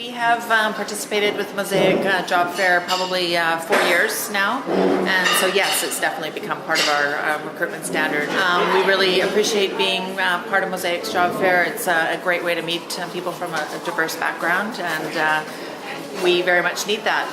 We have participated with Mosaic Job Fair probably 4 years now, and so yes, it's definitely become part of our recruitment standard. We really appreciate being part of Mosaic's Job Fair. It's a great way to meet people from a diverse background, and we very much need that,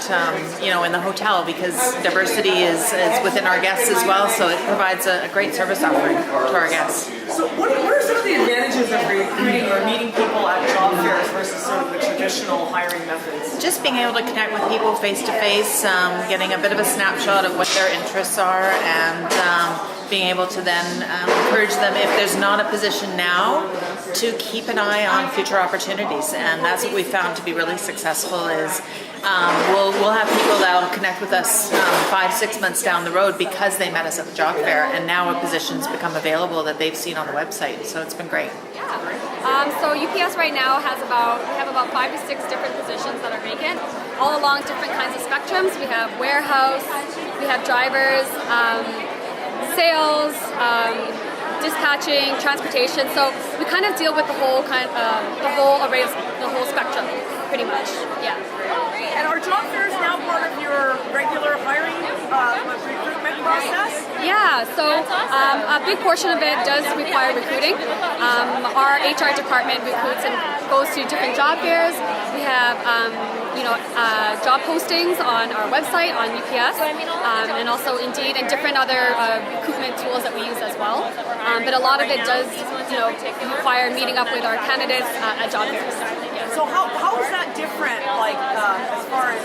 in the hotel, because diversity is within our guests as well, so it provides a great service offering to our guests. So what are some of the advantages of recruiting or meeting people at job fairs versus sort of the traditional hiring methods? Just being able to connect with people face to face, getting a bit of a snapshot of what their interests are, and being able to then encourage them, if there's not a position now, to keep an eye on future opportunities. And that's what we found to be really successful is we'll have people that will connect with us 5-6 months down the road because they met us at the job fair, and now a position's become available that they've seen on the website. So it's been great. So UPS right now we have about 5 to 6 different positions that are vacant, all along different kinds of spectrums. We have warehouse, we have drivers, sales, dispatching, transportation. So we kind of deal with the whole array of the whole spectrum, pretty much. Yeah. And are job fairs now part of your regular hiring recruitment process? Yeah, so a big portion of it does require recruiting. Our HR department recruits and goes to different job fairs. We have job postings on our website on UPS, and also Indeed, and different other recruitment tools that we use as well. But a lot of it does require meeting up with our candidates at job fairs. So how is that different, as far as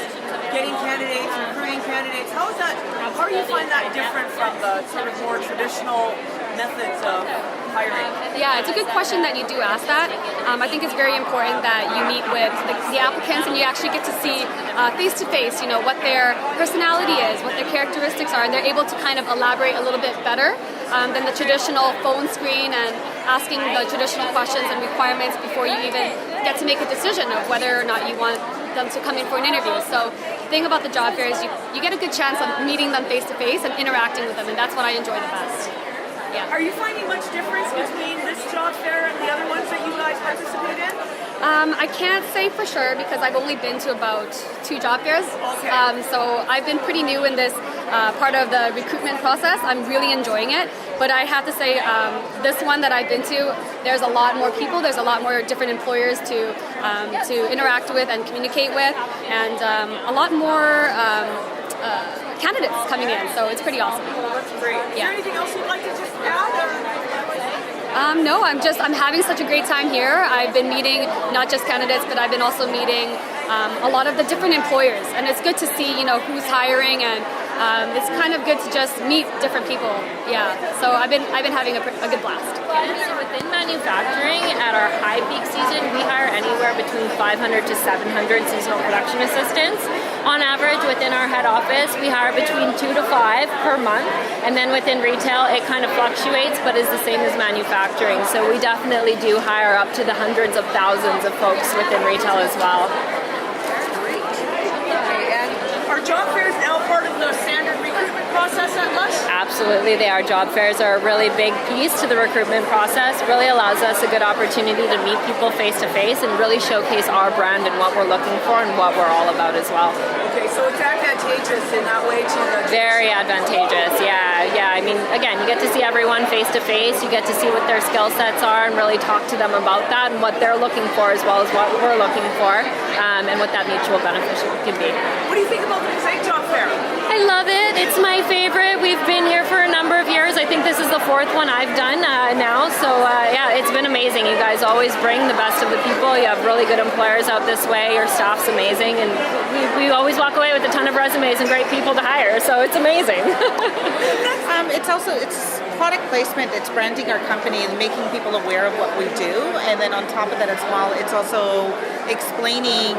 getting candidates, recruiting candidates? How do you find that different from the sort of more traditional methods of hiring? Yeah, it's a good question that you do ask that. I think it's very important that you meet with the applicants and you actually get to see face to face, what their personality is, what their characteristics are, and they're able to kind of elaborate a little bit better than the traditional phone screen and asking the traditional questions and requirements before you even get to make a decision of whether or not you want them to come in for an interview. So the thing about the job fair is you get a good chance of meeting them face to face and interacting with them, and that's what I enjoy the best. Yeah. Are you finding much difference between this job fair and the other ones that you guys participate in? I can't say for sure because I've only been to about 2 job fairs. Okay. So I've been pretty new in this part of the recruitment process. I'm really enjoying it. But I have to say, this one that I've been to, there's a lot more people. There's a lot more different employers to interact with and communicate with, and a lot more candidates coming in. So it's pretty awesome. That's great. Is there anything else you'd like to just add? No, I'm having such a great time here. I've been meeting not just candidates, but I've been also meeting a lot of the different employers, and it's good to see who's hiring, and it's kind of good to just meet different people. Yeah, so I've been having a good blast. So within manufacturing, at our high peak season, we hire anywhere between 500 to 700 seasonal production assistants. On average, within our head office, we hire between 2 to 5 per month, and then within retail, it kind of fluctuates, but is the same as manufacturing. So we definitely do hire up to the hundreds of thousands of folks within retail as well. Are job fairs now part of the standard recruitment process at Lush? Absolutely, they are. Job fairs are a really big piece to the recruitment process. It really allows us a good opportunity to meet people face to face and really showcase our brand and what we're looking for and what we're all about as well. Okay, so it's advantageous in that way to the... Very advantageous, yeah. I mean, again, you get to see everyone face to face. You get to see what their skill sets are and really talk to them about that and what they're looking for as well as what we're looking for, and what that mutual benefit can be. What do you think about the Mosaic Job Fair? I love it. It's my favorite. We've been here for a number of years. I think this is the 4th one I've done now. So yeah, it's been amazing. You guys always bring the best of the people. You have really good employers out this way. Your staff's amazing, and we always walk away with a ton of resumes and great people to hire. So it's amazing. It's product placement. It's branding our company and making people aware of what we do. And then on top of that as well, it's also explaining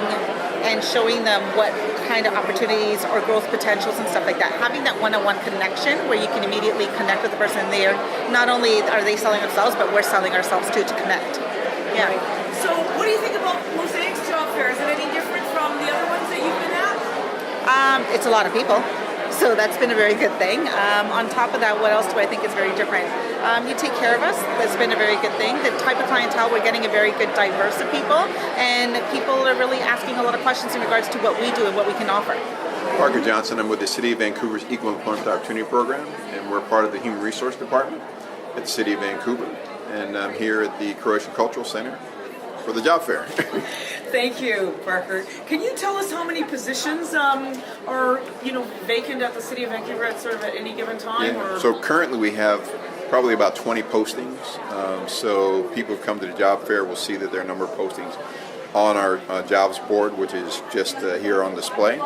and showing them what kind of opportunities or growth potentials and stuff like that. Having that one-on-one connection where you can immediately connect with the person there. Not only are they selling themselves, but we're selling ourselves too to connect. Yeah. So what do you think about Mosaic's Job Fair? Is it any different from the other ones that you've been at? It's a lot of people. So that's been a very good thing. On top of that, what else do I think is very different? You take care of us. That's been a very good thing. The type of clientele, we're getting a very good diverse of people, and people are really asking a lot of questions in regards to what we do and what we can offer. Parker Johnson. I'm with the City of Vancouver's Equal Employment Opportunity Program, and we're part of the Human Resource Department at the City of Vancouver. And I'm here at the Croatian Cultural Center for the job fair. Thank you, Parker. Can you tell us how many positions are vacant at the City of Vancouver at any given time? Yeah. So currently we have probably about 20 postings. So people who come to the job fair will see that there are a number of postings on our jobs board, which is just here on display.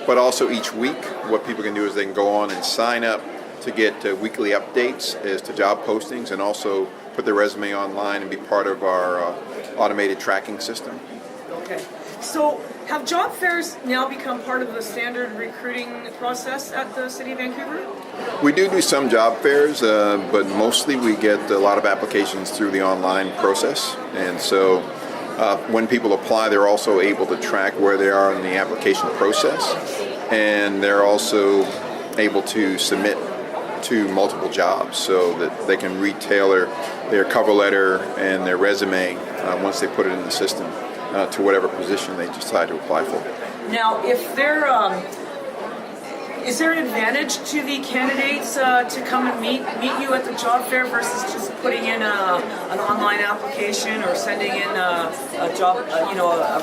But also each week, what people can do is they can go on and sign up to get weekly updates as to job postings, and also put their resume online and be part of our automated tracking system. Okay. So have job fairs now become part of the standard recruiting process at the City of Vancouver? We do some job fairs, but mostly we get a lot of applications through the online process. And so when people apply, they're also able to track where they are in the application process, and they're also able to submit to multiple jobs so that they can retailor their cover letter and their resume once they put it in the system to whatever position they decide to apply for. Now, if they're is there an advantage to the candidates to come and meet you at the job fair versus just putting in an online application or sending in a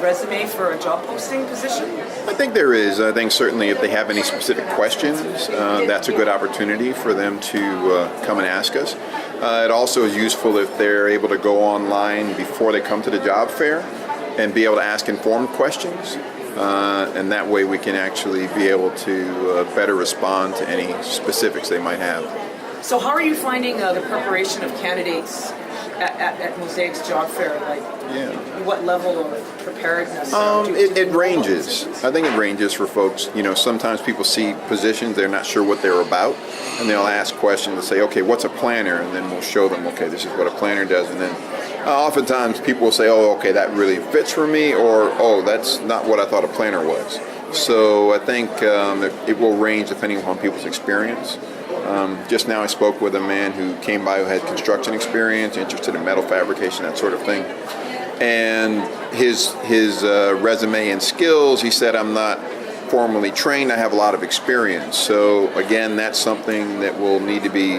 resume for a job posting position? I think there is. I think certainly if they have any specific questions, that's a good opportunity for them to come and ask us. It also is useful if they're able to go online before they come to the job fair and be able to ask informed questions. And that way we can actually be able to better respond to any specifics they might have. So how are you finding the preparation of candidates at Mosaic's job fair? What level of preparedness? It ranges. I think it ranges for folks. Sometimes people see positions, they're not sure what they're about, and they'll ask questions and say, okay, what's a planner? And then we'll show them, okay, this is what a planner does. And then oftentimes people will say, oh, okay, that really fits for me, or, oh, that's not what I thought a planner was. So I think it will range depending upon people's experience. Just now I spoke with a man who came by who had construction experience, interested in metal fabrication, that sort of thing. And his resume and skills, he said, I'm not formally trained, I have a lot of experience. So again, that's something that will need to be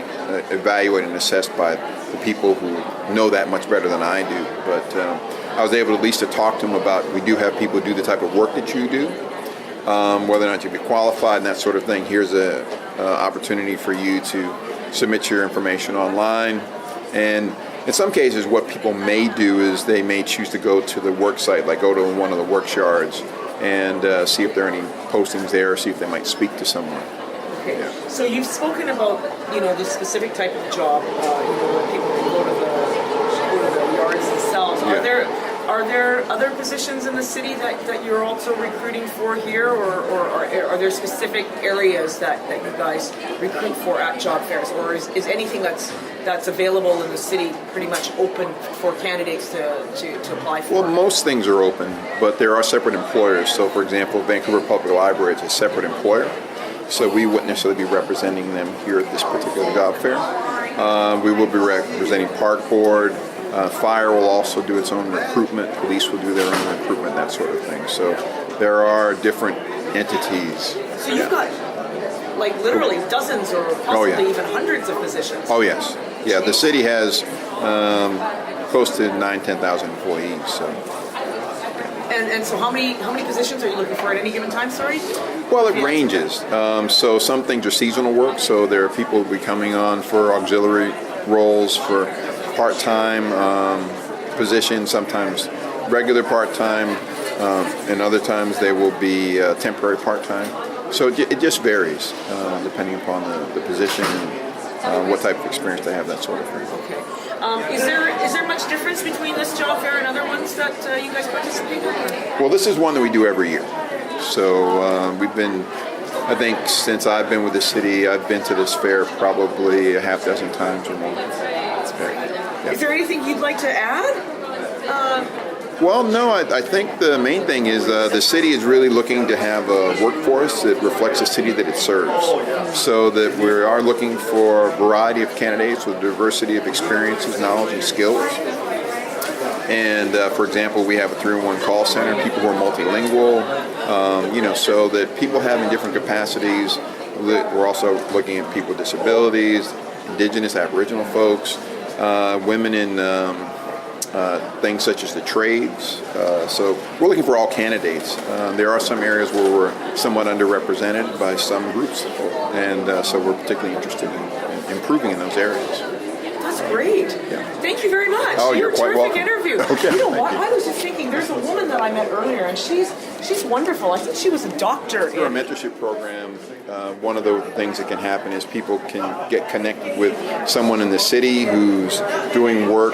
evaluated and assessed by the people who know that much better than I do. But I was able at least to talk to him about, we do have people who do the type of work that you do, whether or not you get qualified and that sort of thing. Here's a opportunity for you to submit your information online. And in some cases, what people may do is they may choose to go to the work site, like go to one of the work yards and see if there are any postings there, see if they might speak to someone. Okay. Yeah. So you've spoken about the specific type of job, where people can go to the yards themselves. Yeah. Are there other positions in the city that you're also recruiting for here, or are there specific areas that you guys recruit for at job fairs, or is anything that's available in the city pretty much open for candidates to apply for? Well, most things are open, but there are separate employers. So, for example, Vancouver Public Library is a separate employer, so we wouldn't necessarily be representing them here at this particular job fair. We will be representing Park Board. Fire will also do its own recruitment. Police will do their own recruitment, that sort of thing. So there are different entities. So you've got literally dozens or possibly even hundreds of positions. Oh yes, yeah. The city has close to 10,000 employees. So. And so how many positions are you looking for at any given time? Sorry. Well, it ranges. So some things are seasonal work. So there are people who will be coming on for auxiliary roles for part-time positions, sometimes regular part-time, and other times they will be temporary part-time. So it just varies depending upon the position and what type of experience they have, that sort of thing. Okay. Is there much difference between this job fair and other ones that you guys participate in? Well, this is one that we do every year. So we've been, I think since I've been with the city, I've been to this fair probably a half dozen times or more. Is there anything you'd like to add? Well, no, I think the main thing is the city is really looking to have a workforce that reflects the city that it serves. So that we are looking for a variety of candidates with diversity of experiences, knowledge, and skills. And for example, we have a 3-in-1 call center, people who are multilingual, so that people having different capacities. We're also looking at people with disabilities, indigenous, aboriginal folks, women in things such as the trades. So we're looking for all candidates. There are some areas where we're somewhat underrepresented by some groups, and so we're particularly interested in improving in those areas. That's great. Yeah. Thank you very much. Oh, you're quite terrific welcome. interview. Okay, You know thank what? you. I was just thinking, there's a woman that I met earlier, and she's wonderful. I think she was a doctor. Through our mentorship program, one of the things that can happen is people can get connected with someone in the city who's doing work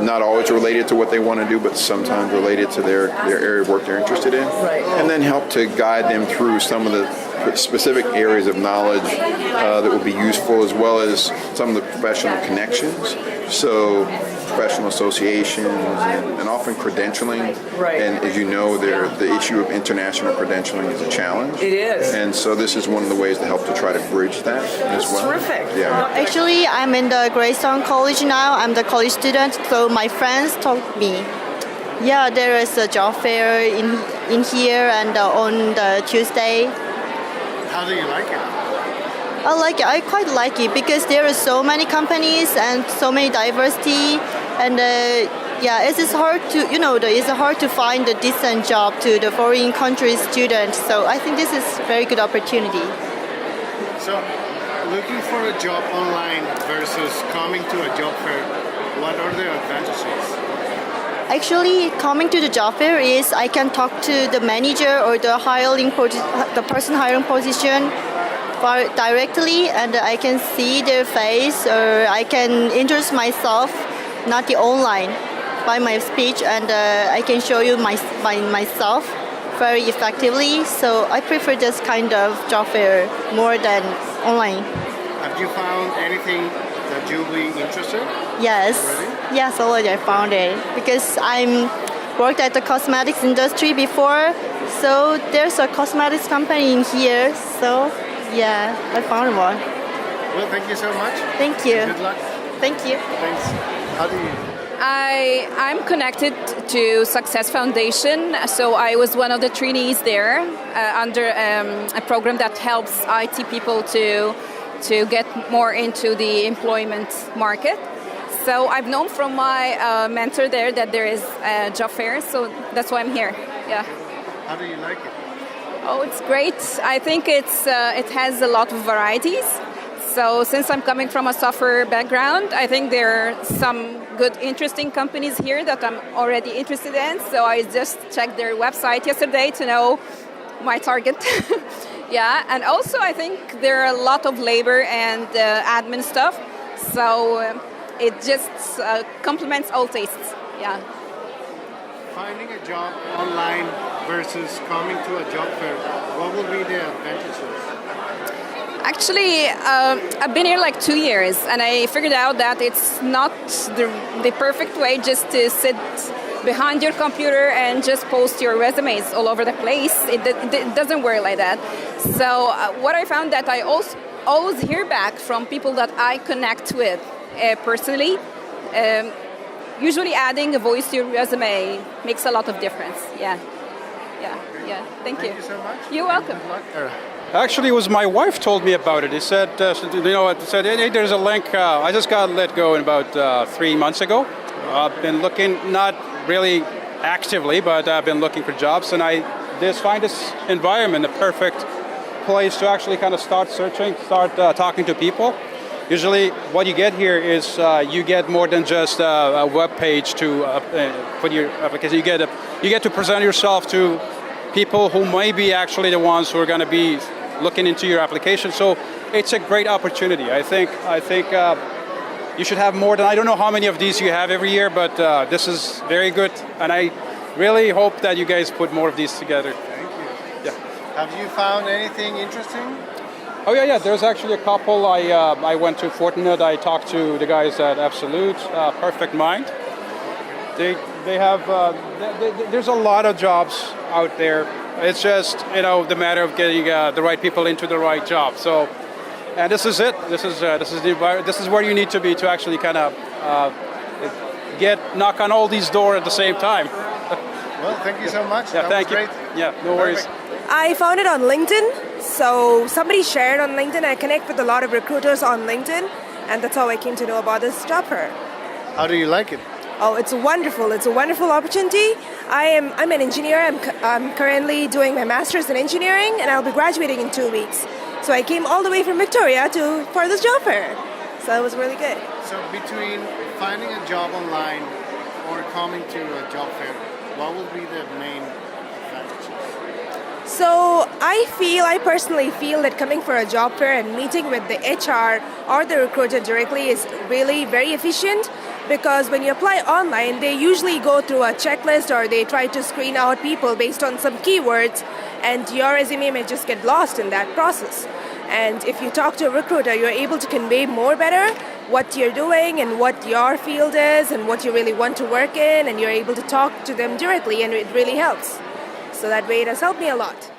not always related to what they want to do, but sometimes related to their area of work they're interested in. Right. And then help to guide them through some of the specific areas of knowledge that will be useful, as well as some of the professional connections. So professional associations and often credentialing. Right. And as you know, the issue of international credentialing is a challenge. It is. And so this is one of the ways to help to try to bridge that as well. Terrific. Yeah. Actually, I'm in the Greystone College now. I'm the college student, so my friends told me, yeah, there is a job fair in here and on the Tuesday. How do you like it? I like it. I quite like it because there are so many companies and so many diversity, and it is hard to it's hard to find a decent job to the foreign country students. So I think this is a very good opportunity. So, looking for a job online versus coming to a job fair, what are the advantages? Actually, coming to the job fair is I can talk to the manager or the person hiring position directly, and I can see their face, or I can introduce myself, not the online, by my speech, and I can show you myself very effectively. So I prefer this kind of job fair more than online. Have you found anything that you'll be interested? Yes. Really? Yes, already I found it because I'm worked at the cosmetics industry before, so there's a cosmetics company in here. So yeah, I found one. Well, thank you so much. Thank you. Good luck. Thank you. Thanks. How do you? I'm connected to Success Foundation, so I was one of the trainees there under a program that helps IT people to get more into the employment market. So I've known from my mentor there that there is a job fair, so that's why I'm here. Yeah. How do you like it? Oh, it's great. I think it has a lot of varieties. So since I'm coming from a software background, I think there are some good, interesting companies here that I'm already interested in. So I just checked their website yesterday to know my target. Yeah, and also I think there are a lot of labor and admin stuff. So it just complements all tastes. Yeah. Finding a job online versus coming to a job fair, what will be the advantages? Actually, I've been here like 2 years, and I figured out that it's not the perfect way just to sit behind your computer and just post your resumes all over the place. It doesn't work like that. So what I found that I also always hear back from people that I connect with personally. Usually adding a voice to your resume makes a lot of difference. Yeah. Thank you. Thank you so much. You're welcome. Good luck. Actually, it was my wife told me about it. He said, hey, there's a link. I just got let go in about 3 months ago. I've been looking, not really actively, but I've been looking for jobs, and I just find this environment a perfect place to actually kind of start searching, start talking to people. Usually, what you get here is you get more than just a web page to put your application. You get to present yourself to people who may be actually the ones who are going to be looking into your application. So it's a great opportunity. I think you should have more than, I don't know how many of these you have every year, but this is very good. And I really hope that you guys put more of these together. Thank you. Yeah. Have you found anything interesting? Oh yeah. There's actually a couple. I went to Fortinet. I talked to the guys at Absolute, Perfect Mind. they have. There's a lot of jobs out there. It's just the matter of getting the right people into the right job. So, and this is it. This is where you need to be to actually kind of knock on all these doors at the same time. Well, thank you so much. Yeah, That thank was you. great. Yeah, no worries. I found it on LinkedIn. So somebody shared on LinkedIn. I connect with a lot of recruiters on LinkedIn, and that's how I came to know about this job fair. How do you like it? Oh, it's wonderful. It's a wonderful opportunity. I'm an engineer. I'm currently doing my master's in engineering, and I'll be graduating in 2 weeks. So I came all the way from Victoria for this job fair. So it was really good. So between finding a job online or coming to a job fair, what will be the main advantages? So I personally feel that coming for a job fair and meeting with the HR or the recruiter directly is really very efficient, because when you apply online, they usually go through a checklist or they try to screen out people based on some keywords, and your resume may just get lost in that process. And if you talk to a recruiter, you're able to convey more better what you're doing and what your field is and what you really want to work in, and you're able to talk to them directly, and it really helps. So that way it has helped me a lot.